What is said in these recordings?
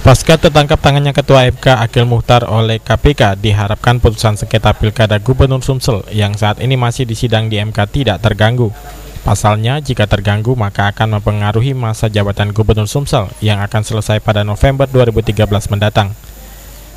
Pasca tertangkap tangannya Ketua MK Akil Muchtar oleh KPK, diharapkan putusan sengketa Pilkada Gubernur Sumsel yang saat ini masih disidang di MK tidak terganggu. Pasalnya, jika terganggu maka akan mempengaruhi masa jabatan Gubernur Sumsel yang akan selesai pada November 2013 mendatang.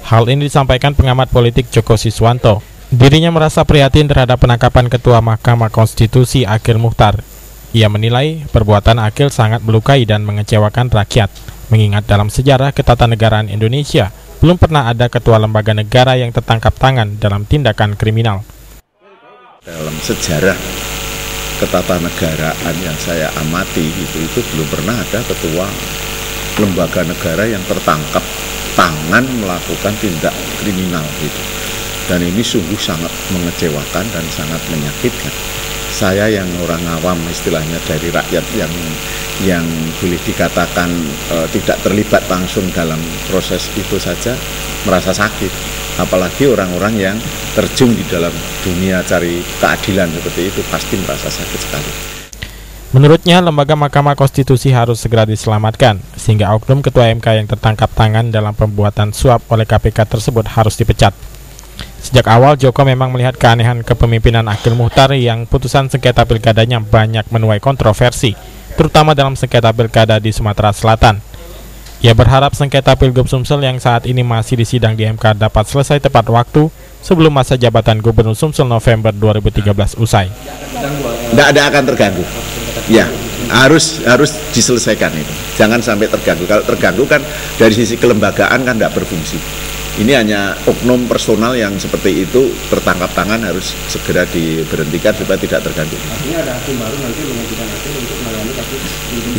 Hal ini disampaikan pengamat politik Joko Siswanto. Dirinya merasa prihatin terhadap penangkapan Ketua Mahkamah Konstitusi Akil Muchtar. Ia menilai perbuatan Akil sangat melukai dan mengecewakan rakyat. Mengingat dalam sejarah ketatanegaraan Indonesia, belum pernah ada ketua lembaga negara yang tertangkap tangan dalam tindakan kriminal. Dalam sejarah ketatanegaraan yang saya amati, itu belum pernah ada ketua lembaga negara yang tertangkap tangan melakukan tindak kriminal gitu. Dan ini sungguh sangat mengecewakan dan sangat menyakitkan. Saya yang orang awam istilahnya dari rakyat yang boleh dikatakan tidak terlibat langsung dalam proses itu saja merasa sakit, apalagi orang-orang yang terjun di dalam dunia cari keadilan seperti itu pasti merasa sakit sekali. Menurutnya, lembaga Mahkamah Konstitusi harus segera diselamatkan sehingga oknum Ketua MK yang tertangkap tangan dalam pembuatan suap oleh KPK tersebut harus dipecat. Sejak awal, Joko memang melihat keanehan kepemimpinan Akil Muchtar yang putusan sengketa pilkadanya banyak menuai kontroversi, terutama dalam sengketa pilkada di Sumatera Selatan. Ia berharap sengketa Pilgub Sumsel yang saat ini masih disidang di MK dapat selesai tepat waktu sebelum masa jabatan Gubernur Sumsel November 2013 usai. Tidak ada akan terganggu. Ya, harus diselesaikan itu. Jangan sampai terganggu. Kalau terganggu kan dari sisi kelembagaan kan tidak berfungsi. Ini hanya oknum personal yang seperti itu tertangkap tangan harus segera diberhentikan supaya tidak terganggu. Artinya ada hakim baru nanti mengajukan hakim untuk menangani kasus.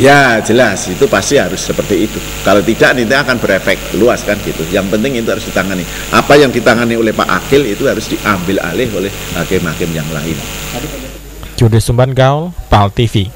Ya jelas itu pasti harus seperti itu. Kalau tidak nanti akan berefek luas kan gitu. Yang penting itu harus ditangani. Apa yang ditangani oleh Pak Akil itu harus diambil alih oleh hakim-hakim yang lain. Judi Sumban Gaul, PAL TV.